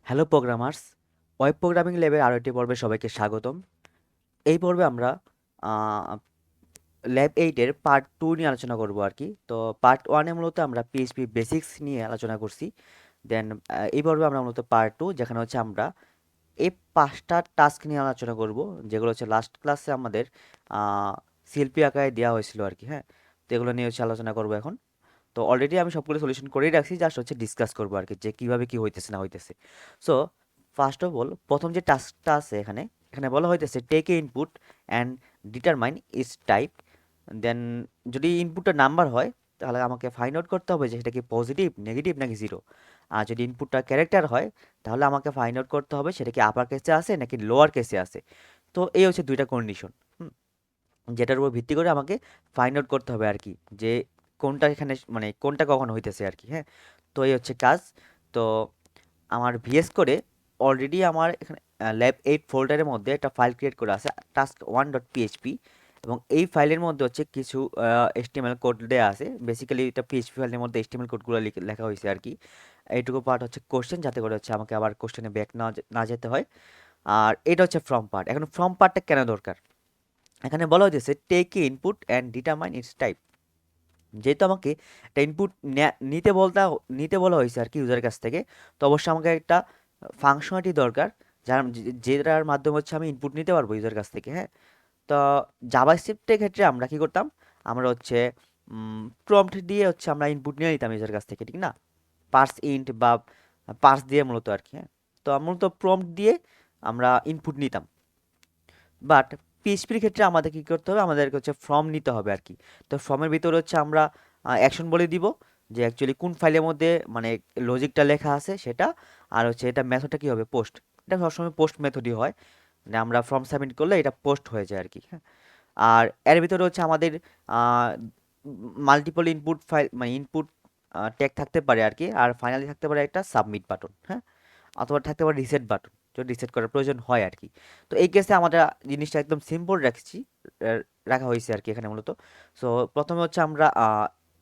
Hello programmers, web programming ল্যাবের আরও একটি পর্বে সবাইকে স্বাগতম। এই পর্বে আমরা ল্যাব 8-এর পার্ট 2 নিয়ে আলোচনা করব আর কি। তো পার্ট 1-এ মূলত আমরা পিএইচপি বেসিক্স নিয়ে আলোচনা করছি। দেন এই পর্বে আমরা মূলত পার্ট 2, যেখানে হচ্ছে আমরা এই 5টা টাস্ক নিয়ে আলোচনা করব, যেগুলো হচ্ছে লাস্ট ক্লাসে আমাদের সিএলপি আকারে দেওয়া হয়েছিল আর কি। হ্যাঁ, তো এগুলো নিয়ে হচ্ছে আলোচনা করব এখন। তো অলরেডি আমি সবগুলো সলিউশন করেই রাখছি, জাস্ট হচ্ছে ডিসকাস করবো আর কি, যে কীভাবে কী হইতেছে না হইতেছে। সো ফার্স্ট অফ অল, প্রথম যে টাস্কটা আছে এখানে এখানে বলা হইতেছে take a input and determine its type. Then যদি ইনপুটটা নাম্বার হয়, তাহলে আমাকে ফাইন্ড আউট করতে হবে যে সেটা কি পজিটিভ, নেগেটিভ নাকি জিরো। আর যদি ইনপুটটা ক্যারেক্টার হয়, তাহলে আমাকে ফাইন্ড আউট করতে হবে সেটা কি আপার কেসে আছে নাকি লোয়ার কেসে আছে। তো এই হচ্ছে দুইটা কন্ডিশন, যেটার উপর ভিত্তি করে আমাকে ফাইন্ড আউট করতে হবে আর কি, যে কোনটা এখানে মানে কোনটা কখন হইতেছে আর কি। হ্যাঁ, তো এই হচ্ছে কাজ। তো আমার ভিএস করে অলরেডি আমার এখানে ল্যাব 8 ফোল্ডারের মধ্যে একটা ফাইল ক্রিয়েট করা আছে, task1.php, এবং এই ফাইলের মধ্যে হচ্ছে কিছু HTML কোড দেওয়া আছে। বেসিক্যালি এটা পিএইচপি ফাইলের মধ্যে HTML কোডগুলো লেখা হয়েছে আর কি। এইটুকু পার্ট হচ্ছে কোশ্চেন, যাতে করে হচ্ছে আমাকে আবার কোশ্চেনে ব্যাক না যেতে হয়। আর এটা হচ্ছে ফ্রম পার্ট। এখন ফ্রম পার্টটা কেন দরকার? এখানে বলা হয়েছে take input and determine its type. যেহেতু আমাকে একটা ইনপুট নিতে বলা হয়েছে আর কি ইউজারের কাছ থেকে, তো অবশ্যই আমাকে একটা ফাংশনালিটি দরকার, যেটার মাধ্যমে হচ্ছে আমি ইনপুট নিতে পারবো ইউজারের কাছ থেকে। হ্যাঁ, তো জাভাস্ক্রিপ্টের ক্ষেত্রে আমরা কি করতাম? আমরা হচ্ছে প্রম্পট দিয়ে হচ্ছে আমরা ইনপুট নিয়ে নিতাম ইউজারের কাছ থেকে, ঠিক না? পার্স ইন্ট বা পার্স দিয়ে মূলত আর কি। হ্যাঁ, তো মূলত প্রম্পট দিয়ে আমরা ইনপুট নিতাম। বাট পিএইচপির ক্ষেত্রে আমাদের কি করতে হবে? আমাদেরকে হচ্ছে ফর্ম নিতে হবে আর কি। তো ফর্মের ভিতরে হচ্ছে আমরা অ্যাকশন বলে দিব, যে অ্যাকচুয়ালি কোন ফাইলের মধ্যে মানে লজিকটা লেখা আছে সেটা। আর হচ্ছে এটা মেথডটা কি হবে? পোস্ট। এটা সবসময় পোস্ট মেথডই হয়, মানে আমরা ফর্ম সাবমিট করলে এটা পোস্ট হয়ে যায় আর কি। হ্যাঁ, আর এর ভিতরে হচ্ছে আমাদের মাল্টিপল ইনপুট ফাইল মানে ইনপুট ট্যাগ থাকতে পারে আর কি। আর ফাইনালি থাকতে পারে একটা সাবমিট বাটন। হ্যাঁ, অথবা থাকতে পারে রিসেট বাটন, যদি রিসেট করার প্রয়োজন হয় আর কি। তো এই কেসে আমরা জিনিসটা একদম সিম্পল রাখা হয়েছে আর কি এখানে মূলত। সো প্রথমে হচ্ছে আমরা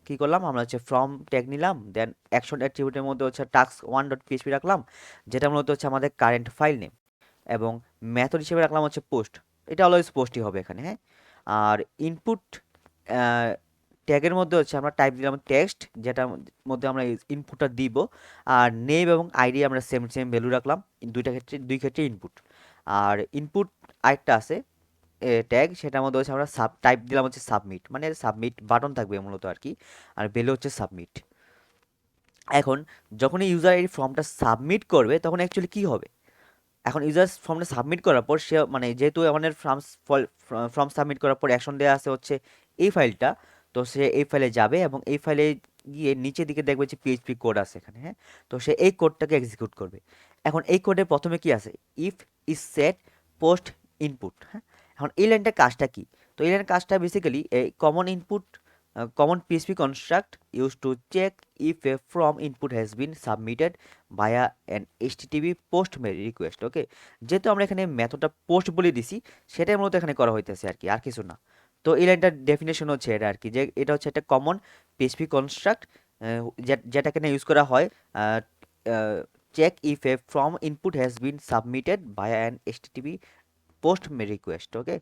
কি করলাম? আমরা হচ্ছে ফ্রম ট্যাগ নিলাম, দেন অ্যাকশন অ্যাট্রিবিউটের মধ্যে হচ্ছে task1.php রাখলাম, যেটা মূলত হচ্ছে আমাদের কারেন্ট ফাইল নেম, এবং মেথড হিসেবে রাখলাম হচ্ছে পোস্ট। এটা অলওয়েজ পোস্টই হবে এখানে। হ্যাঁ, আর ইনপুট ট্যাগের মধ্যে হচ্ছে আমরা টাইপ দিলাম টেক্সট, যেটার মধ্যে আমরা ইনপুটটা দিব। আর নেম এবং আইডি আমরা সেম সেম ভ্যালু রাখলাম, দুই ক্ষেত্রে ইনপুট। আর ইনপুট আরেকটা আছে ট্যাগ, সেটার মধ্যে হচ্ছে আমরা টাইপ দিলাম হচ্ছে সাবমিট, মানে সাবমিট বাটন থাকবে মূলত আর কি। আর ভ্যালু হচ্ছে সাবমিট। এখন যখন ইউজার এই ফর্মটা সাবমিট করবে, তখন অ্যাকচুয়ালি কি হবে? এখন ইউজার ফর্মটা সাবমিট করার পর সে মানে যেহেতু আমাদের ফর্ম সাবমিট করার পর অ্যাকশন দেওয়া আছে হচ্ছে এই ফাইলটা, তো সে এই ফাইলে যাবে এবং এই ফাইলে গিয়ে নিচের দিকে দেখবে যে পিএইচপি কোড আছে এখানে। হ্যাঁ, তো সে এই কোডটাকে এক্সিকিউট করবে। এখন এই কোডে প্রথমে কি আছে? If is set post input. হ্যাঁ, এখন এই লাইনটার কাজটা কি? তো এই লাইনের কাজটা বেসিক্যালি এই common PHP construct used to check if a from input has been submitted via an HTTP post request. ওকে, যেহেতু আমরা এখানে মেথডটা পোস্ট বলে দিছি, সেটাই মূলত এখানে করা হইতেছে আর কি, আর কিছু না। তো এই লাইনটার ডেফিনেশন হচ্ছে এটা আর কি, যে এটা হচ্ছে একটা কমন পিএইচপি কনস্ট্রাক্ট, যেটাকে না ইউজ করা হয় check if a form input has been submitted by an HTTP post request. Okay,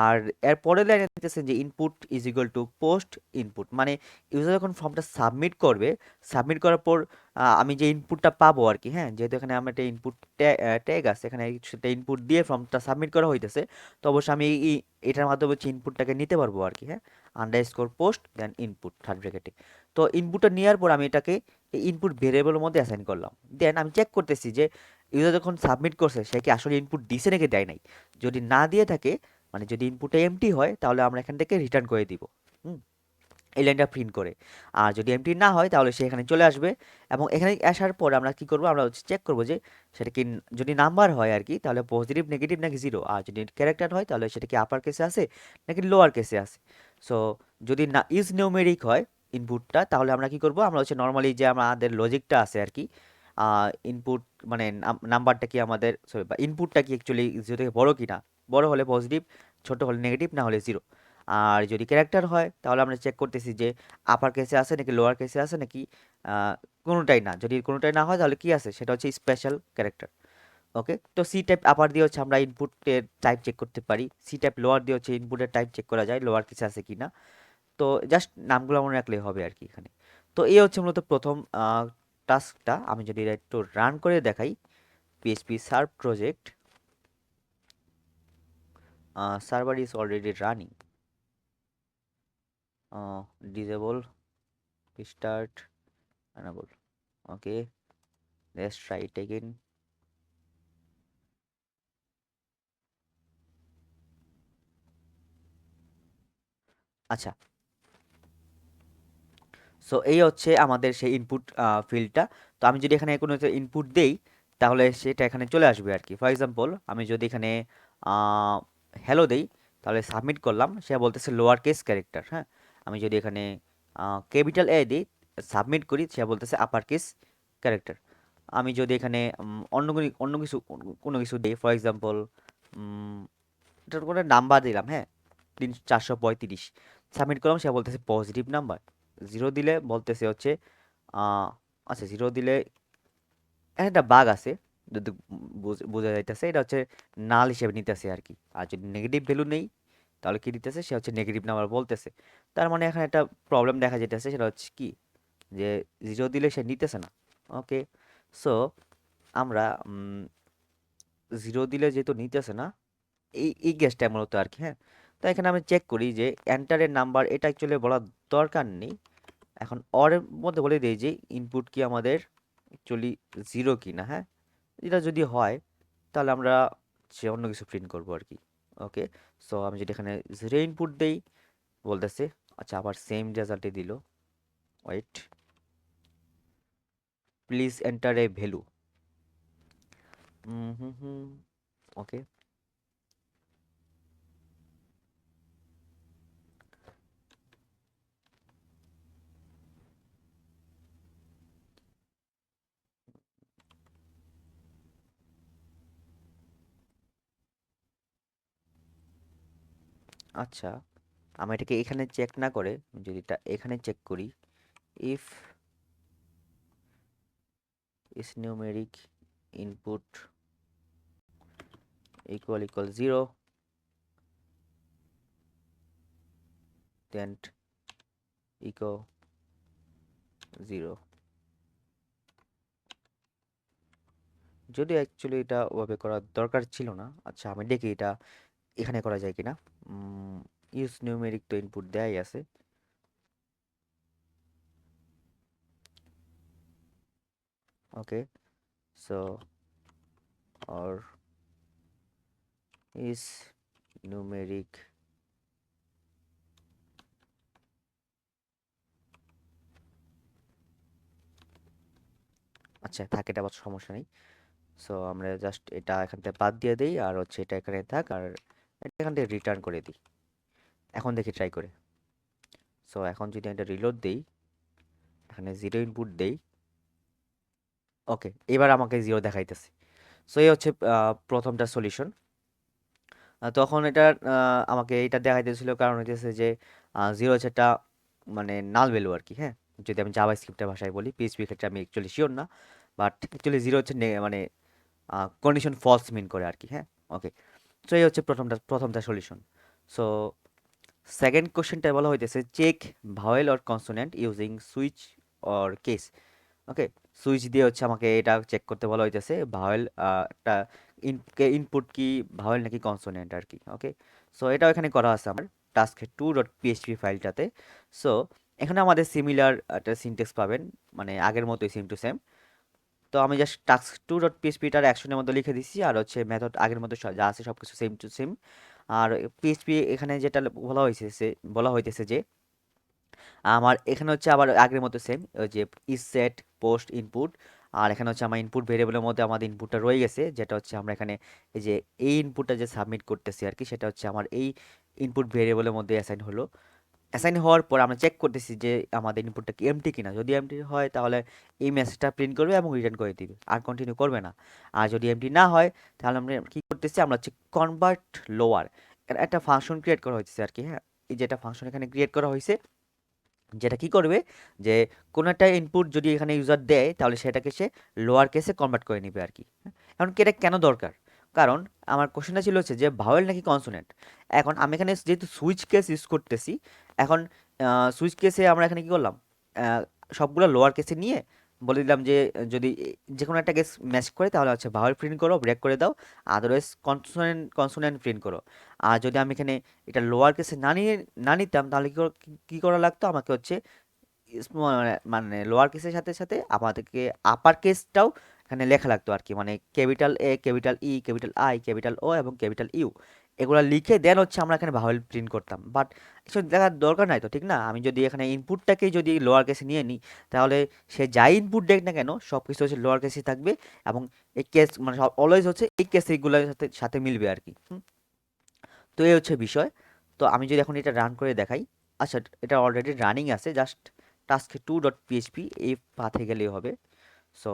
আর এর পরের লাইনে দেখতেছেন যে input is equal to post input, মানে ইউজার যখন ফর্মটা সাবমিট করবে, সাবমিট করার পর আমি যে ইনপুটটা পাবো আর কি। হ্যাঁ, যেহেতু এখানে আমার একটা ইনপুট ট্যাগ আছে, এখানে সেটা ইনপুট দিয়ে ফর্মটা সাবমিট করা হইতেছে, তো অবশ্যই আমি এটার মাধ্যমে হচ্ছে ইনপুটটাকে নিতে পারবো আর কি। হ্যাঁ, আন্ডারস্কোর পোস্ট দেন ইনপুট থার্ড ব্র্যাকেটে। তো ইনপুটটা নেওয়ার পর আমি এটাকে ইনপুট ভেরিয়েবলের মধ্যে অ্যাসাইন করলাম। দেন আমি চেক করতেছি যে ইউজার যখন সাবমিট করছে সে কি আসলে ইনপুট দিছে নাকি দেয় নাই। যদি না দিয়ে থাকে, মানে যদি ইনপুটটা এমটি হয়, তাহলে আমরা এখান থেকে রিটার্ন করে দিব হুম এই লাইনটা প্রিন্ট করে। আর যদি এমটি না হয়, তাহলে সে এখানে চলে আসবে। এবং এখানে আসার পর আমরা কি করব? আমরা হচ্ছে চেক করব যে সেটা কি, যদি নাম্বার হয় আর কি, তাহলে পজিটিভ, নেগেটিভ নাকি জিরো। আর যদি ক্যারেক্টার হয়, তাহলে সেটা কি আপার কেসে আছে নাকি লোয়ার কেসে আছে। সো যদি না ইজ নিউমেরিক হয় ইনপুটটা, তাহলে আমরা কি করব? আমরা হচ্ছে নর্মালি যে আমাদের লজিকটা আছে আর কি, ইনপুট মানে নাম্বারটা কি আমাদের, সরি, বা ইনপুটটা কি অ্যাকচুয়ালি জিরো থেকে বড় কি না, বড় হলে পজিটিভ, ছোট হলে নেগেটিভ, না হলে জিরো। আর যদি ক্যারেক্টার হয় তাহলে আমরা চেক করতেছি যে আপার কেসে আছে নাকি লোয়ার কেসে আছে নাকি কোনোটাই না। যদি কোনোটাই না হয় তাহলে কি আছে, সেটা হচ্ছে স্পেশাল ক্যারেক্টার। ওকে, তো সি টাইপ আপার দিয়ে হচ্ছে আমরা ইনপুটের টাইপ চেক করতে পারি, সি টাইপ লোয়ার দিয়ে হচ্ছে ইনপুটের টাইপ চেক করা যায় লোয়ার কেসে আছে কিনা। তো জাস্ট নামগুলো মনে রাখলেই হবে আর কি এখানে। তো এই হচ্ছে মূলত প্রথম টাস্কটা। আমি যদি এটা একটু রান করে দেখাই, PHP serve project, server is already running, disable, start, enable. Okay, let's try it again. আচ্ছা, সো এই হচ্ছে আমাদের সেই ইনপুট ফিল্ডটা। তো আমি যদি এখানে কোনো ইনপুট দেই তাহলে সেটা এখানে চলে আসবে আর কি। ফর এক্সাম্পল আমি যদি এখানে হ্যালো দেই, তাহলে সাবমিট করলাম, সে বলতেছে লোয়ার কেস ক্যারেক্টার। হ্যাঁ, আমি যদি এখানে ক্যাপিটাল এ দিই, সাবমিট করি, সে বলতেছে আপার কেস ক্যারেক্টার। আমি যদি এখানে অন্য কিছু কোনো কিছু দিই, ফর এক্সাম্পল এটার কোনো নাম্বার দিলাম, হ্যাঁ, 435, সাবমিট করলাম, সে বলতেছে পজিটিভ নাম্বার। জিরো দিলে বলতেছে হচ্ছে আহ, আচ্ছা, জিরো দিলে একটা বাগ আছে, যদি বোঝা যাইতেছে এটা হচ্ছে নাল হিসেবে নিতেছে আর কি। আর যদি নেগেটিভ ভ্যালু নেই তাহলে কি দিতেছে, সে হচ্ছে নেগেটিভ নাম্বার বলতেছে। তার মানে এখানে একটা প্রবলেম দেখা যাইতেছে, সেটা হচ্ছে কি, যে জিরো দিলে সে নিতেছে না। ওকে, সো আমরা জিরো দিলে যেহেতু নিতেছে না, এই গ্যাসটা মূলত আর কি। হ্যাঁ, তো এখানে আমি চেক করি যে এন্টারের নাম্বার, এটা অ্যাকচুয়ালি বলার দরকার নেই। এখন অর এর মধ্যে বলে দেই যে ইনপুট কি আমাদের অ্যাকচুয়ালি জিরো কি না। হ্যাঁ, এটা যদি হয় তাহলে আমরা সে অন্য কিছু প্রিন্ট করবো আর কি। ওকে, সো আমি যদি এখানে জিরো ইনপুট দেই বলতেছে, আচ্ছা আবার সেম রেজাল্টে দিল, wait, please enter a value. Hmm hmm hmm, okay, আচ্ছা, আমি এটাকে এখানে চেক না করে যদি এটা এখানে চেক করি, if is numeric input equal 0, then echo 0। যদি অ্যাকচুয়ালি এটা ওভাবে করার দরকার ছিল না। আচ্ছা, আমি দেখি এটা এখানে করা যায় কিনা। ইউজ নিউমেরিক তো ইনপুট দেয়াই আছে। ওকে, সো or is numeric, আচ্ছা থাক, এটা আবার সমস্যা নেই। সো আমরা জাস্ট এটা এখান থেকে বাদ দিয়ে দিই, আর হচ্ছে এটা এখানে থাক, আর এটা এখান থেকে রিটার্ন করে দিই। এখন দেখি ট্রাই করে। সো এখন যদি এটা রিলোড দেই, এখানে জিরো ইনপুট দেই, ওকে, এবার আমাকে জিরো দেখাইতেছে। সো এই হচ্ছে প্রথমটা সলিউশন। তখন এটা আমাকে এটা দেখাইতেছিল, কারণ হইতেছে যে জিরো হচ্ছে একটা মানে নাল ভ্যালু আর কি। হ্যাঁ, যদি আমি জাভা স্ক্রিপ্টের ভাষায় বলি, পিএইচপি ক্ষেত্রে আমি অ্যাকচুয়ালি শিওর না, বাট অ্যাকচুয়ালি জিরো হচ্ছে মানে কন্ডিশন ফলস মিন করে আর কি। হ্যাঁ, ওকে, সো এই হচ্ছে প্রথমটা সলিউশন। সো সেকেন্ড কোশ্চেনটা বলা হইতেছে check vowel or consonant using switch or case. Okay, switch দিয়ে হচ্ছে আমাকে এটা চেক করতে বলা হইতেছে ভাওয়েল একটা ইনপুট কি ভাওয়েল নাকি কনসোনেন্ট আর কি। ওকে, সো এটাও এখানে করা আছে আমার টাস্ক 2.php ফাইলটাতে। সো এখানে আমাদের সিমিলার একটা সিনটেক্স পাবেন, মানে আগের মতোই সেম টু সেম। তো আমি জাস্ট টাস্ক 2.phpটার অ্যাকশনের মধ্যে লিখে দিচ্ছি, আর হচ্ছে মেথড আগের মতো যা আছে সব কিছু সেম টু সেম। আর পিএইচপি এখানে যেটা বলা হইতেছে যে আমার এখানে হচ্ছে আবার আগের মতো সেম, ওই যে ইজ সেট পোস্ট ইনপুট। আর এখানে হচ্ছে আমার ইনপুট ভেরিয়েবলের মধ্যে আমাদের ইনপুটটা রয়ে গেছে, যেটা হচ্ছে আমরা এখানে এই যে এই ইনপুটটা যে সাবমিট করতেছি আর কি, সেটা হচ্ছে আমার এই ইনপুট ভেরিয়েবলের মধ্যে অ্যাসাইন হলো। অ্যাসাইন হওয়ার পর আমরা চেক করতেছি যে আমাদের ইনপুটটা কি এমটি কিনা। যদি এমটি হয় তাহলে এই মেসেজটা প্রিন্ট করবে এবং রিটার্ন করে দিবে, আর কন্টিনিউ করবে না। আর যদি এমটি না হয় তাহলে আমরা কি করতেছি, আমরা হচ্ছে কনভার্ট লোয়ার একটা ফাংশন ক্রিয়েট করা হয়েছে আর কি। হ্যাঁ, এই যেটা ফাংশন এখানে ক্রিয়েট করা হয়েছে, যেটা কি করবে যে কোনো একটা ইনপুট যদি এখানে ইউজার দেয় তাহলে সেটাকে সে লোয়ার কেসে কনভার্ট করে নিবে আর কি। এখন কি এটা কেন দরকার? কারণ আমার কোশ্চেনটা ছিল হচ্ছে যে ভাওয়েল নাকি কনসোনেন্ট। এখন আমি এখানে যেহেতু সুইচ কেস ইউজ করতেছি, এখন সুইচ কেসে আমরা এখানে কি করলাম, আহ, সবগুলো লোয়ার কেসে নিয়ে বলে দিলাম যে যদি যে কোনো একটা কেস ম্যাচ করে তাহলে হচ্ছে ভাওয়েল প্রিন্ট করো, ব্রেক করে দাও, আদারওয়াইজ কনসোনেন্ট কনসোনেন্ট প্রিন্ট করো। আর যদি আমি এখানে এটা লোয়ার কেসে না নিতাম তাহলে কি করা লাগতো আমাকে হচ্ছে মানে লোয়ার কেসের সাথে সাথে আমাদেরকে আপার কেসটাও এখানে লেখা লাগতো আর কি, মানে capital A, capital E, capital I, capital O এবং ক্যাপিটাল ইউ, এগুলো লিখে দেন হচ্ছে আমরা এখানে ভাওয়েল প্রিন্ট করতাম। বাট এসব দেখার দরকার নাই তো, ঠিক না? আমি যদি এখানে ইনপুটটাকেই যদি লোয়ার কেসে নিয়ে নিই তাহলে সে যাই ইনপুট দেখ না কেন সব কিছু হচ্ছে লোয়ার কেসে থাকবে, এবং এই কেস মানে সব অলওয়েজ হচ্ছে এই কেস এইগুলোর সাথে সাথে মিলবে আর কি। তো এই হচ্ছে বিষয়। তো আমি যদি এখন এটা রান করে দেখাই, আচ্ছা এটা অলরেডি রানিং আছে, just task two dot PHP এই পাথে গেলেই হবে। So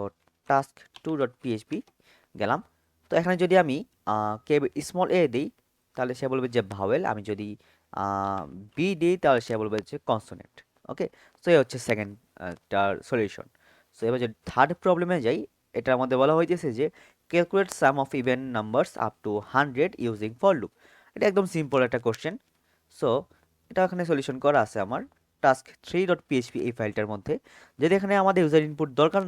task two dot PHP গেলাম। তো এখানে যদি আমি কে স্মল এ দিই তাহলে সে বলবে যে ভাওয়েল, আমি যদি বি দিই তাহলে সে বলবে যে কনসোনেন্ট। ওকে, সো এই হচ্ছে সেকেন্ড টার সলিউশন। সো এবার যদি থার্ড প্রবলেমে যাই, এটার মধ্যে বলা হয়েছে যে calculate some of even numbers up to 100 using for loop. এটা একদম সিম্পল একটা কোশ্চেন। সো এটা এখানে সলিউশন করা আছে আমার টাস্ক থ্রি ডট পিএইচপি এই ফাইলটার মধ্যে। যদি এখানে আমাদের ইউজার ইনপুট দরকার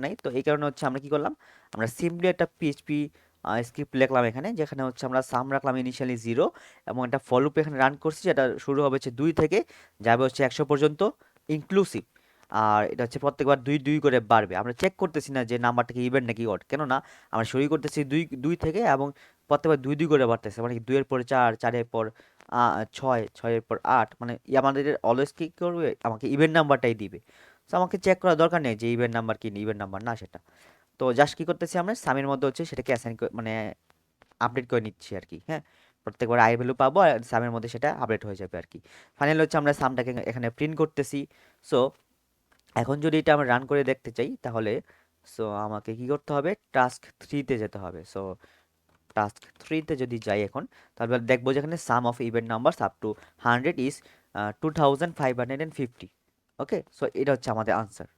নাই, তো এই কারণে হচ্ছে আমরা কি করলাম, আমরা সিম্পলি একটা পিএইচপি স্ক্রিপ্ট লিখলাম এখানে, যেখানে হচ্ছে আমরা সাম রাখলাম ইনিশিয়ালি 0 এবং একটা ফর লুপ এখানে রান করছি, যেটা শুরু হবে হচ্ছে 2 থেকে যাবে হচ্ছে 100 পর্যন্ত ইনক্লুসিভ। আর এটা হচ্ছে প্রত্যেকবার 2 2 করে বাড়বে। আমরা চেক করতেছি না যে নাম্বারটা কি ইভেন নাকি অড, কেননা আমরা শুরু করতেছি 2 2 থেকে এবং প্রত্যেকবার 2 2 করে বাড়তেছে, মানে কি 2 এর পরে 4, 4 এর পর 6, 6 এর পর 8, মানে আমাদের অলওয়েজ কি করবে, আমাকে ইভেন নাম্বারটাই দিবে। তো আমাকে চেক করার দরকার নেই যে ইভেন নাম্বার কি ইভেন নাম্বার না সেটা। তো জাস্ট কি করতেছি আমরা সামের মধ্যে হচ্ছে সেটাকে অ্যাসাইন মানে আপডেট করে নিচ্ছি আর কি। হ্যাঁ, প্রত্যেকবার আই ভ্যালু পাবো আর সামের মধ্যে সেটা আপডেট হয়ে যাবে আর কি। ফাইনালি হচ্ছে আমরা সামটাকে এখানে প্রিন্ট করতেছি। সো এখন যদি এটা আমরা রান করে দেখতে চাই তাহলে আমাকে কি করতে হবে, টাস্ক থ্রিতে যেতে হবে। টাস্ক থ্রিতে যদি যাই এখন তাহলে দেখবো যেখানে sum of even numbers up to 100 is 2550। Okay, so এটা হচ্ছে আমাদের আনসার।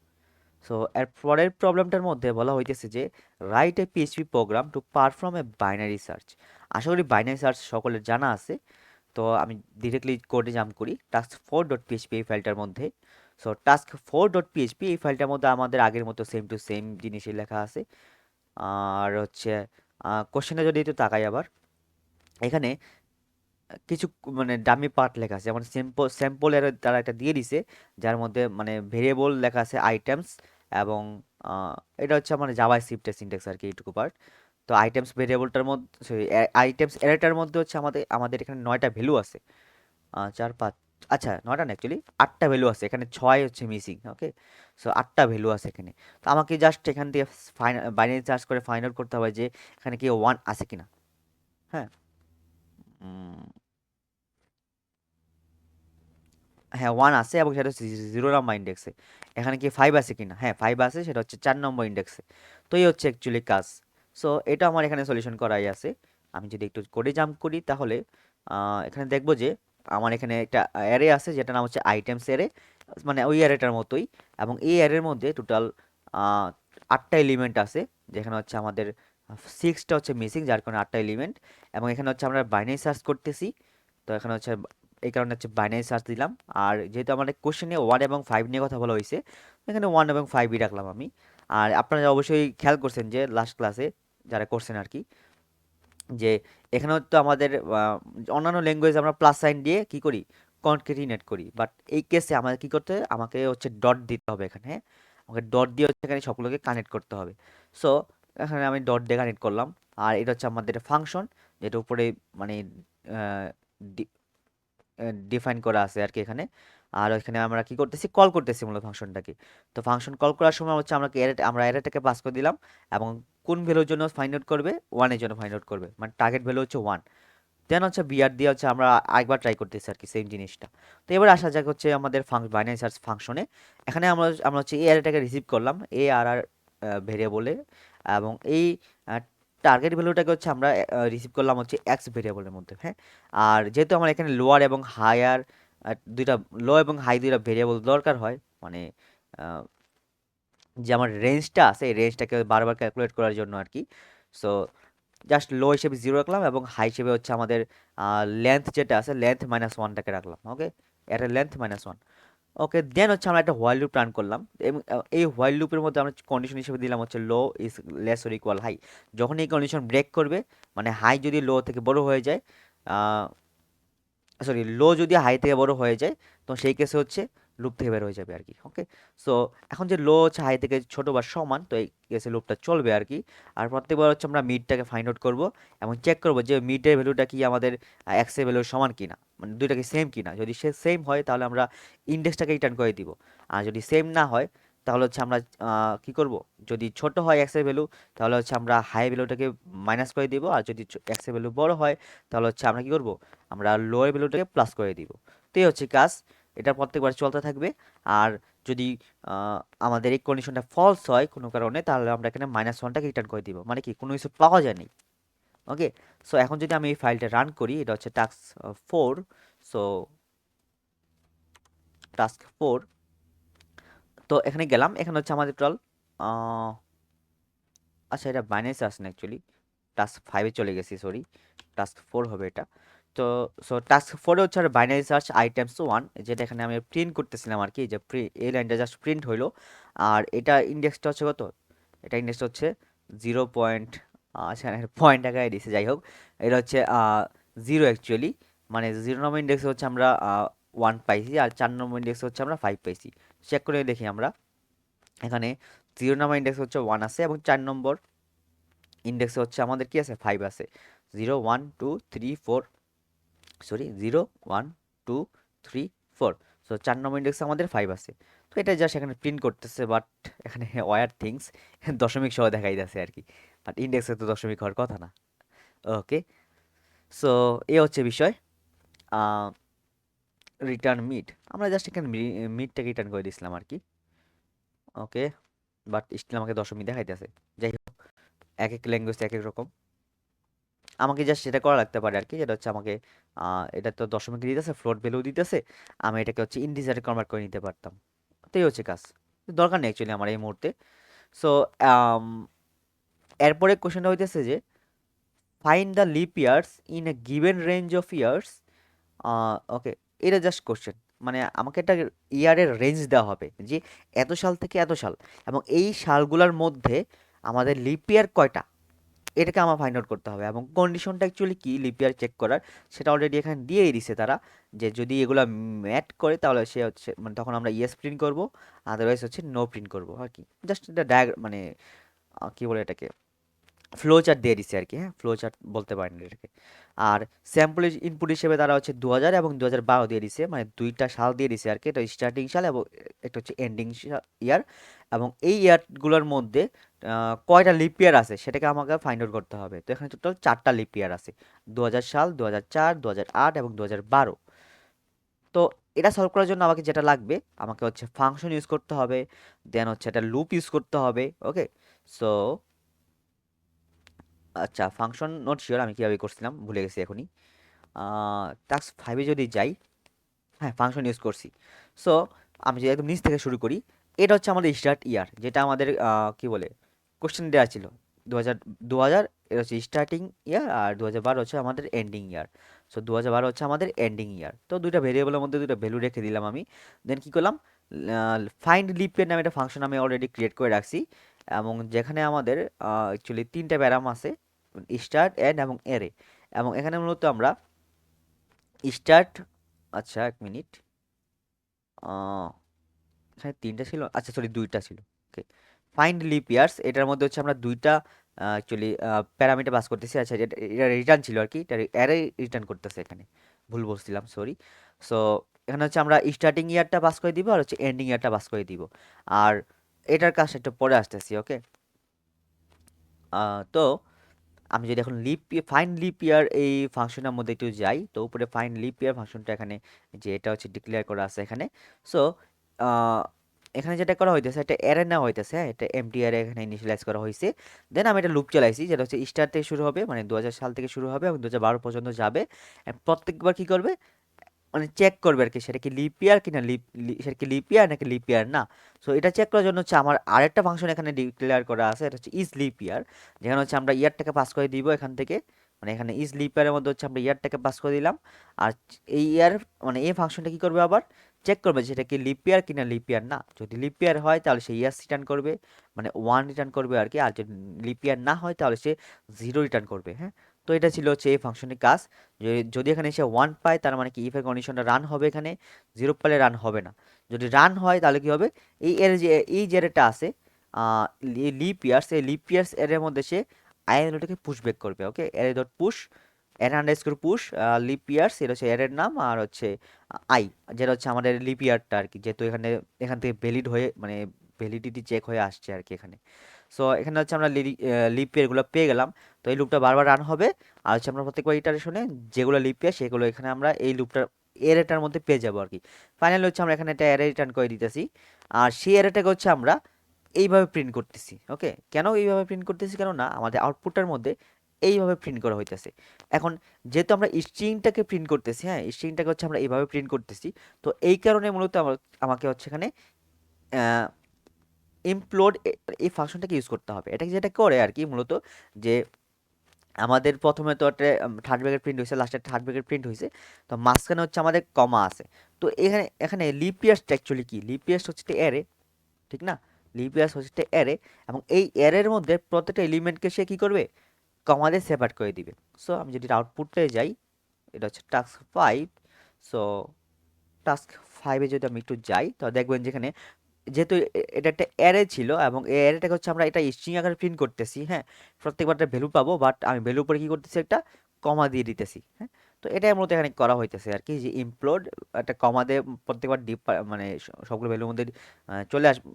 সো এর পরের প্রবলেমটার মধ্যে বলা হইতেছে যে write a PHP program to perform a binary search. আশা করি বাইনারি সার্চ সকলের জানা আছে। তো আমি ডিরেক্টলি কোডে জাম্প করি টাস্ক ফোর ডট পিএইচপি এই ফাইলটার মধ্যে। So task four dot PHP এই ফাইলটার মধ্যে আমাদের আগের মতো সেম টু সেম জিনিসই লেখা আছে। আর হচ্ছে কোশ্চেনে যদি একটু তাকাই আবার, এখানে কিছু মানে ডামি পার্ট লেখা আছে, যেমন স্যাম্পল এর তারা একটা দিয়ে দিছে যার মধ্যে মানে ভেরিয়েবল লেখা আছে আইটেমস, এবং এটা হচ্ছে মানে জাভা স্ক্রিপ্টের সিনট্যাক্স আর কি এইটুকু পার্ট। তো আইটেমস ভেরিয়েবলটার মধ্যে আইটেমস অ্যারেটার মধ্যে হচ্ছে আমাদের এখানে 9টা ভ্যালু আছে, 4 5, আচ্ছা 9টা না অ্যাকচুয়ালি 8টা ভ্যালু আছে, এখানে 6 হচ্ছে মিসিং। ওকে, সো 8টা ভ্যালু আছে এখানে। তো আমাকে জাস্ট এখান থেকে বাইনারি সার্চ করে ফাইন্ড আউট করতে হবে যে এখানে কি 1 আছে কিনা। হ্যাঁ, উম, হ্যাঁ 1 আছে এবং সেটা হচ্ছে 0 নম্বর ইন্ডেক্সে। এখানে কি 5 আছে কিনা, হ্যাঁ 5 আছে, সেটা হচ্ছে 4 নম্বর ইন্ডেক্সে। তো এই হচ্ছে অ্যাকচুয়ালি কাজ। সো এটা আমার এখানে সলিউশন করাই আছে। আমি যদি একটু কোডে জাম্প করি তাহলে এখানে দেখবো যে আমার এখানে একটা অ্যারে আছে যেটা নাম হচ্ছে আইটেমস অ্যারে, মানে ওই অ্যারেটার মতোই। এবং এই অ্যারের মধ্যে টোটাল 8টা এলিমেন্ট আছে, যেখানে হচ্ছে আমাদের 6টা হচ্ছে মিসিং, যার কারণে 8টা এলিমেন্ট। এবং এখানে হচ্ছে আমরা বাইনারি সার্চ করতেছি, তো এখানে হচ্ছে এই কারণে হচ্ছে বাইনারি সার্চ দিলাম। আর যেহেতু আমাদের কোশ্চেনে 1 এবং 5 নিয়ে কথা বলা হয়েছে, এখানে 1 এবং 5ই রাখলাম আমি। আর আপনারা অবশ্যই খেয়াল করছেন যে লাস্ট ক্লাসে যারা করছেন আর কি, যে এখানে তো আমাদের অন্যান্য ল্যাঙ্গুয়েজ আমরা প্লাস সাইন দিয়ে কি করি, কনকেটিনেট করি, বাট এই কেসে আমাদের কি করতে হবে, আমাকে হচ্ছে ডট দিতে হবে এখানে। হ্যাঁ, আমাকে ডট দিয়ে হচ্ছে এখানে সবগুলোকে কানেক্ট করতে হবে। সো এখানে আমি ডট দিয়ে কানেক্ট করলাম। আর এটা হচ্ছে আমাদের ফাংশন, যেটা উপরে মানে ডিফাইন করা আছে আর কি এখানে। আর এখানে আমরা কি করতেছি, কল করতেছি মূলত ফাংশনটাকে। তো ফাংশন কল করার সময় হচ্ছে আমরা অ্যারেটাকে পাস করে দিলাম, এবং কোন ভ্যালুর জন্য ফাইন্ড আউট করবে, 1 এর জন্য ফাইন্ড আউট করবে, মানে টার্গেট ভ্যালু হচ্ছে 1। দেন হচ্ছে বিআর দিয়ে হচ্ছে আমরা আরেকবার ট্রাই করতেছি আর কি সেম জিনিসটা। তো এবার আসা যাক হচ্ছে আমাদের বাইনারি সার্চ ফাংশনে। এখানে আমরা হচ্ছে এই অ্যারেটাকে রিসিভ করলাম এ আর আর ভেরিয়েবলে, এবং এই টার্গেট ভ্যালুটাকে হচ্ছে আমরা রিসিভ করলাম হচ্ছে এক্স ভেরিয়েবলের মধ্যে, হ্যাঁ। আর যেহেতু আমার এখানে লোয়ার এবং হায়ার দুইটা লো এবং হাই দুইটা ভেরিয়েবল দরকার হয়, মানে আহ, যে আমার রেঞ্জটা আছে এই রেঞ্জটাকে বারবার ক্যালকুলেট করার জন্য আর কি। সো জাস্ট লো হিসেবে 0 রাখলাম এবং হাই হিসেবে হচ্ছে আমাদের লেন্থ যেটা আছে লেন্থ -1টাকে রাখলাম, ওকে। এটা লেন্থ -1। ওকে, দেন হচ্ছে আমরা একটা হোয়াইল লুপ রান করলাম এবং এই হোয়াইল লুপের মধ্যে আমরা কন্ডিশন হিসেবে দিলাম হচ্ছে low is less or equal high. যখন এই কন্ডিশন ব্রেক করবে, মানে হাই যদি লো থেকে বড় হয়ে যায়, সরি লো যদি হাই থেকে বড় হয়ে যায়, তো সেই কেসে হচ্ছে লুপ থেকে বের হয়ে যাবে আর কি, ওকে। সো এখন যে লো হচ্ছে হাই থেকে ছোট বা সমান, তো এই কেসে লুপটা চলবে আর কি। আর প্রত্যেকবার হচ্ছে আমরা মিডটাকে ফাইন্ড আউট করবো এবং চেক করবো যে মিডের ভ্যালুটা কি আমাদের এক্সের ভ্যালুর সমান কিনা, মানে দুইটাকে সেম কিনা। যদি সে সেম হয় তাহলে আমরা ইন্ডেক্সটাকে রিটার্ন করে দিব। আর যদি সেম না হয় তাহলে হচ্ছে আমরা কি করব, যদি ছোট হয় এক্সের ভ্যালু তাহলে হচ্ছে আমরা হাই ভ্যালুটাকে মাইনাস করে দিব, আর যদি এক্সের ভ্যালু বড় হয় তাহলে হচ্ছে আমরা কি করব, আমরা লোয়ার ভ্যালুটাকে প্লাস করে দিব। তো এই হচ্ছে কাজ, এটা প্রত্যেকবার চলতে থাকবে। আর যদি আহ, আমাদের এই কন্ডিশনটা ফলস হয় কোনো কারণে, তাহলে আমরা এখানে -1টাকে রিটার্ন করে দিব, মানে কি কোনো কিছু পাওয়া যায়নি, ওকে। সো এখন যদি আমি এই ফাইলটা রান করি, এটা হচ্ছে টাস্ক 4। সো টাস্ক 4, তো এখানে গেলাম, এখানে হচ্ছে আমাদের টোটাল আচ্ছা এটা বাইনারি সার্চ না অ্যাকচুয়ালি, টাস্ক 5-এ চলে গেছি, সরি। টাস্ক 4 হবে এটা। তো টাস্ক 4-এ হচ্ছে আর বাইনারি সার্চ আইটেমস 1, যেটা এখানে আমি প্রিন্ট করতেছিলাম আর কি, যে এই লাইনটা জাস্ট প্রিন্ট হইলো। আর এটা ইন্ডেক্সটা হচ্ছে কত, এটা ইন্ডেক্সটা হচ্ছে 0. আচ্ছা পয়েন্ট আকারে দিছে, যাই হোক। এটা হচ্ছে 0 অ্যাকচুয়ালি, মানে 0 নম্বর ইন্ডেক্সে হচ্ছে আমরা 1 পাইছি, আর 4 নম্বর ইন্ডেক্সে হচ্ছে আমরা 5 পাইছি। চেক করে দেখি আমরা, এখানে 0 নম্বর ইন্ডেক্স হচ্ছে 1 আছে এবং 4 নম্বর ইন্ডেক্সে হচ্ছে আমাদের কি আছে, 5 আছে। 0 1 2 3 4, সরি 0 1 2 3 4। সো 4 নম্বর ইন্ডেক্সে আমাদের 5 আছে। তো এটা জাস্ট এখানে প্রিন্ট করতেছে, বাট এখানে ওয়ার থিংস দশমিক সহ দেখাই যাচ্ছে আর কি, বাট ইন্ডেক্সে তো দশমিক হওয়ার কথা না, ওকে। সো এ হচ্ছে বিষয়। রিটার্ন মিড, আমরা জাস্ট এখানে মিডটাকে রিটার্ন করে দিয়েছিলাম আর কি, ওকে। বাট স্টিল আমাকে দশমিক দেখাইতেছে। যাই হোক, এক এক ল্যাঙ্গুয়েজ এক এক রকম। আমাকে জাস্ট সেটা করা লাগতে পারে আর কি, যেটা হচ্ছে আমাকে এটা তো দশমিক দিতেছে, ফ্লোট ভ্যালু দিতেছে, আমি এটাকে হচ্ছে ইন্টিজারে কনভার্ট করে নিতে পারতাম। তো এই হচ্ছে কাজ, দরকার নেই অ্যাকচুয়ালি আমার এই মুহূর্তে। সো এরপরে কোশ্চেনটা হইতেছে যে find the leap years in a given range of years, okay. এটা জাস্ট কোশ্চেন, মানে আমাকে একটা ইয়ারের রেঞ্জ দেওয়া হবে যে এত সাল থেকে এত সাল, এবং এই সালগুলোর মধ্যে আমাদের লিপ ইয়ার কয়টা, এটাকে আমার ফাইন্ড আউট করতে হবে। এবং কন্ডিশনটা অ্যাকচুয়ালি কি লিপ ইয়ার চেক করার, সেটা অলরেডি এখানে দিয়েই দিছে তারা, যে যদি এগুলো ম্যাট করে তাহলে সে হচ্ছে, মানে তখন আমরা ইয়েস প্রিন্ট করব, আদারওয়াইজ হচ্ছে নো প্রিন্ট করব আর কি। জাস্ট এটা মানে কি বলে এটাকে, ফ্লো চার্ট দিয়ে দিছে আর কি, হ্যাঁ ফ্লো চার্ট বলতে পারেন এটাকে। আর স্যাম্পল ইনপুট হিসেবে তারা হচ্ছে 2000 এবং 2012 দিয়ে দিছে, মানে দুইটা সাল দিয়ে দিছে আর কি, এটা স্টার্টিং সাল এবং একটা হচ্ছে এন্ডিং ইয়ার। এবং এই ইয়ারগুলোর মধ্যে কয়টা লিপ ইয়ার আছে সেটাকে আমাকে ফাইন্ড আউট করতে হবে। তো এখানে টোটাল 4টা লিপ ইয়ার আছে, 2000 সাল, 2004, 2008 এবং 2012। তো এটা সলভ করার জন্য আমাকে যেটা লাগবে, আমাকে হচ্ছে ফাংশন ইউজ করতে হবে, দেন হচ্ছে একটা লুপ ইউজ করতে হবে, ওকে। সো আচ্ছা ফাংশন নট শিওর আমি কীভাবে করছিলাম, ভুলে গেছি এখনই। টাস্ক 5-এ যদি যাই, হ্যাঁ ফাংশন ইউজ করছি। সো আমি যদি একদম নিচ থেকে শুরু করি, এটা হচ্ছে আমাদের স্টার্ট ইয়ার, যেটা আমাদের কি বলে কোশ্চেন দেওয়া ছিল। 2000 এটা হচ্ছে স্টার্টিং ইয়ার, আর 2012 হচ্ছে আমাদের এন্ডিং ইয়ার। সো 2012 হচ্ছে আমাদের এন্ডিং ইয়ার। তো দুইটা ভেরিয়েবলের মধ্যে দুইটা ভ্যালু রেখে দিলাম আমি। দেন কি করলাম, ফাইন্ড লিপ ইয়ার নামে একটা ফাংশন আমি অলরেডি ক্রিয়েট করে রাখছি, এবং যেখানে আমাদের অ্যাকচুয়ালি 3টা প্যারাম আছে, স্টার্ট, এন্ড এবং এরে। এবং এখানে মূলত আমরা স্টার্ট, আচ্ছা এক মিনিট, এখানে 3টা ছিল, আচ্ছা সরি 2টা ছিল, ওকে। ফাইন্ড লিপ ইয়ার্স, এটার মধ্যে হচ্ছে আমরা 2টা অ্যাকচুয়ালি প্যারামিটার পাস করতেছি। আচ্ছা এটা রিটার্ন ছিল আর কি, এটা অ্যারে রিটার্ন করতেছে এখানে, ভুল বলছিলাম, সরি। সো এখানে হচ্ছে আমরা স্টার্টিং ইয়ারটা পাস করে দিব আর হচ্ছে এন্ডিং ইয়ারটা পাস করে দিব। আর এটার কাজটা একটু পরে আসতেছি, ওকে। তো আমি যদি এখন ফাইন্ড লিপ ইয়ার এই ফাংশনের মধ্যে একটু যাই, তো উপরে ফাইন্ড লিপ ইয়ার ফাংশনটা এখানে, যে এটা হচ্ছে ডিক্লেয়ার করা আছে এখানে। সো এখানে যেটা করা হইতেছে একটা অ্যারে নেওয়া হইতেছে, হ্যাঁ, এটা এমটি অ্যারে এখানে ইনিশিয়ালাইজ করা হয়েছে। দেন আমি একটা লুপ চালাইছি যেটা হচ্ছে স্টার্ট থেকে শুরু হবে, মানে 2000 সাল থেকে শুরু হবে এবং 2012 পর্যন্ত যাবে। and প্রত্যেকবার কি করবে, মানে চেক করবে আর কি সেটা কি লিপ ইয়ার কিনা, সেটা কি লিপ ইয়ার নাকি লিপ ইয়ার না। সো এটা চেক করার জন্য হচ্ছে আমার আরেকটা ফাংশন এখানে ডিক্লেয়ার করা আছে, এটা হচ্ছে ইজ লিপ ইয়ার, যেখানে হচ্ছে আমরা ইয়ারটাকে পাস করে দিব এখান থেকে, মানে এখানে ইজ লিপ ইয়ারের মধ্যে হচ্ছে আমরা ইয়ারটাকে পাস করে দিলাম। আর এই ইয়ার মানে এই ফাংশনটা কি করবে, আবার চেক করবে যে সেটা কি লিপ ইয়ার কিনা লিপ ইয়ার না। যদি লিপ ইয়ার হয় তাহলে সে ইয়ার্স রিটার্ন করবে, মানে 1 রিটার্ন করবে আর কি। আর যদি লিপ ইয়ার না হয় তাহলে সে 0 রিটার্ন করবে, হ্যাঁ। তো এটা ছিল হচ্ছে এই ফাংশনের কাজ। যদি এখানে এসে 1 পায় তার মানে কি ইফের কন্ডিশনটা রান হবে, এখানে 0 পেলে রান হবে না। যদি রান হয় তাহলে কি হবে, এই যে এরটা আছে লিপ ইয়ার্স, এই লিপ ইয়ার্স এর মধ্যে সে আই ভ্যালুটাকে পুশ ব্যাক করবে। ওকে, এর ডট পুশ এর আন্ডারস্কোর পুশ লিপ ইয়ার্স, এটা হচ্ছে এর নাম, আর হচ্ছে আই যেটা হচ্ছে আমাদের লিপ ইয়ারটা আর কি, যেহেতু এখান থেকে ভ্যালিড হয়ে মানে ভ্যালিডিটি চেক হয়ে আসছে আর কি এখানে। সো এখানে হচ্ছে আমরা লিপ ইয়ারগুলো পেয়ে গেলাম। তো এই লুপটা বারবার রান হবে, আর হচ্ছে আমরা প্রত্যেকবার ইটারেশনে যেগুলো লিপ ইয়ার সেগুলো এখানে আমরা এই লুপটার এরেটার মধ্যে পেয়ে যাবো আর কি। ফাইনালি হচ্ছে আমরা এখানে একটা অ্যারে রিটার্ন করে দিতেছি, আর সেই অ্যারেটাকে হচ্ছে আমরা এইভাবে প্রিন্ট করতেছি। ওকে, কেন এইভাবে প্রিন্ট করতেছি, কেন না আমাদের আউটপুটটার মধ্যে এইভাবে প্রিন্ট করা হইতেছে। এখন যেহেতু আমরা স্ট্রিংটাকে প্রিন্ট করতেছি, হ্যাঁ, স্ট্রিংটাকে হচ্ছে আমরা এইভাবে প্রিন্ট করতেছি, তো এই কারণে মূলত আমাকে হচ্ছে এখানে ইমপ্লোড এই ফাংশনটাকে ইউজ করতে হবে। এটা যেটা করে আর কি মূলত, যে আমাদের প্রথমে তো একটা থার্ড ব্র্যাকেট প্রিন্ট হয়েছে, লাস্টে থার্ড ব্র্যাকেট প্রিন্ট হয়েছে, তো মাঝখানে হচ্ছে আমাদের কমা আছে। তো এখানে লিপ ইয়ার্সটা অ্যাকচুয়ালি কি, লিপ ইয়ার্স হচ্ছে অ্যারে, ঠিক না, লিপ ইয়ার্স হচ্ছে অ্যারে, এবং এই অ্যারের মধ্যে প্রত্যেকটা এলিমেন্টকে সে কি করবে, কমা দিয়ে সেপারেট করে দিবে। সো আমি যদি আউটপুটে যাই, এটা হচ্ছে টাস্ক 5। সো টাস্ক 5-এ যদি আমি একটু যাই তো দেখবেন যেখানে যেহেতু এটা একটা অ্যারে ছিল এবং এই অ্যারেটাকে হচ্ছে আমরা এটা স্ট্রিং আকারে প্রিন্ট করতেছি, হ্যাঁ, প্রত্যেকবার একটা ভ্যালু পাবো, বাট আমি ভ্যালু উপরে কি করতেছি, একটা কমা দিয়ে দিতেছি, হ্যাঁ। তো এটাই মূলত এখানে করা হইতেছে আর কি, যে ইমপ্লোড একটা কমা দিয়ে প্রত্যেকবার ডিপ মানে সবগুলো ভ্যালুর মধ্যে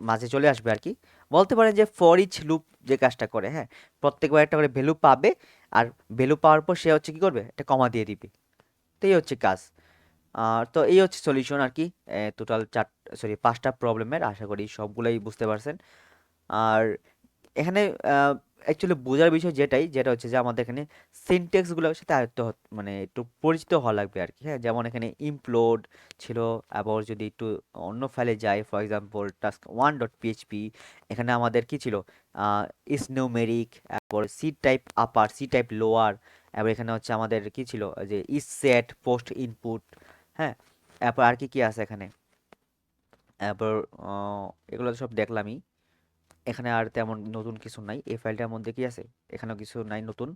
মাঝে চলে আসবে আর কি। বলতে পারেন যে ফর ইচ লুপ যে কাজটা করে, হ্যাঁ, প্রত্যেকবার একটা করে ভ্যালু পাবে, আর ভ্যালু পাওয়ার পর সে হচ্ছে কি করবে, একটা কমা দিয়ে দিবে। তো এই হচ্ছে কাজ। তো এই হচ্ছে সলিউশন আর কি, টোটাল 5টা প্রবলেমের। আশা করি সবগুলাই বুঝতে পারছেন। আর এখানে অ্যাকচুয়ালি বোঝার বিষয় যেটা হচ্ছে যে আমাদের এখানে সিনট্যাক্সগুলোর সাথে মানে একটু পরিচিত হওয়া লাগবে আর কি, হ্যাঁ। যেমন এখানে ইমপ্লোড ছিল, আবার যদি একটু অন্য ফাইলে যাই, ফর এক্সাম্পল টাস্ক 1.php, এখানে আমাদের কি ছিল, ইস নিউমেরিক, তারপর সি টাইপ আপার, সি টাইপ লোয়ার, এবার এখানে হচ্ছে আমাদের কি ছিল, যে ইস সেট পোস্ট ইনপুট, হ্যাঁ। তারপর আর কি কি আছে এখানে, তারপর এগুলো তো সব দেখলামই। এখানে আর তেমন নতুন কিছু নাই। এই ফাইলটার মধ্যে কি আছে, এখানেও কিছু নাই নতুন,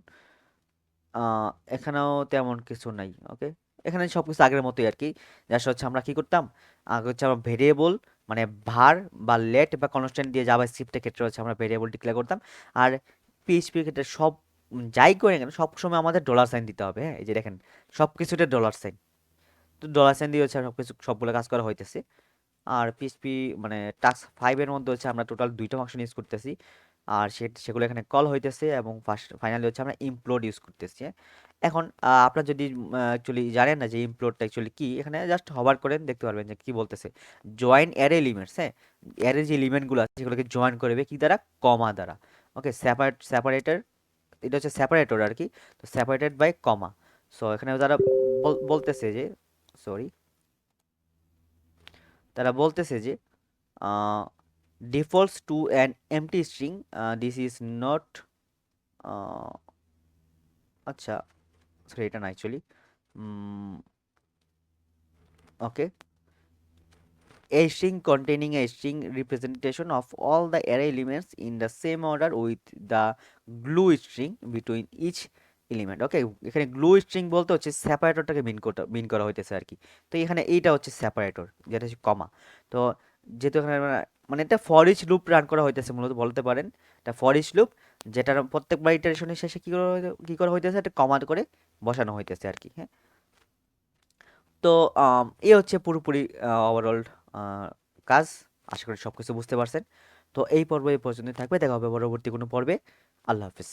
এখানেও তেমন কিছু নাই। ওকে, এখানে সবকিছু আগের মতোই আর কি। জাস্ট হচ্ছে আমরা কি করতাম, আগে হচ্ছে আমরা ভেরিয়েবল মানে ভার বা লেট বা কনস্ট্যান্ট দিয়ে জাভাস্ক্রিপ্টের ক্ষেত্রে হচ্ছে আমরা ভেরিয়েবল ডিক্লেয়ার করতাম। আর পিএইচপির ক্ষেত্রে সব যাই করে না কেন সব সময় আমাদের ডলার সাইন দিতে হবে, হ্যাঁ। এই যে দেখেন সব কিছুতে ডলার সাইন, তো ডলার সাইন দিয়ে হচ্ছে সবগুলো কাজ করা হইতেছে। আর পিএইচপি মানে টাস্ক 5-এর মধ্যে হচ্ছে আমরা টোটাল 2টা ফাংশন ইউজ করতেছি, আর সেগুলো এখানে কল হইতেছে, এবং ফাইনালি হচ্ছে আমরা ইমপ্লোড ইউজ করতেছি, হ্যাঁ। এখন আপনারা যদি অ্যাকচুয়ালি জানেন না যে ইমপ্লোডটা অ্যাকচুয়ালি কি, এখানে জাস্ট হভার করেন দেখতে পারবেন যে কি বলতেছে, জয়েন অ্যারে এলিমেন্টস, হ্যাঁ। অ্যারে যে এলিমেন্টগুলো আছে সেগুলোকে জয়েন করবে কি দ্বারা, কমা দ্বারা। ওকে, সেপারেটর, এটা হচ্ছে সেপারেটর আর কি, তো সেপারেটেড বাই কমা। সো এখানে তারা বলতেছে যে, সরি, তারা বলতেছে যে defaults to an empty string, this is not uh, আচ্ছা, সরি, এটা না actually, okay, a string containing a string representation of all the array elements in the same order with the glue string between each element. Okay, এখানে glue string বলতে হচ্ছে সেপারেটরটাকে মিন করা হইতেছে আর কি। তো এখানে এইটা হচ্ছে সেপারেটর, যেটা হচ্ছে কমা। তো যেহেতু এখানে মানে এটা ফর ইচ লুপ রান করা হইতেছে মূলত বলতে পারেন, এটা ফর ইচ লুপ, যেটার প্রত্যেকবার ইটারেশনের শেষে কি করা হইতেছে, একটা কমা করে বসানো হইতেছে আর কি, হ্যাঁ। তো এই হচ্ছে পুরোপুরি ওভারঅল কাজ। আশা করি সব কিছু বুঝতে পারছেন। তো এই পর্ব এই পর্যন্তই থাকবে, দেখা হবে পরবর্তী কোনো পর্বে। আল্লাহ হাফিজ।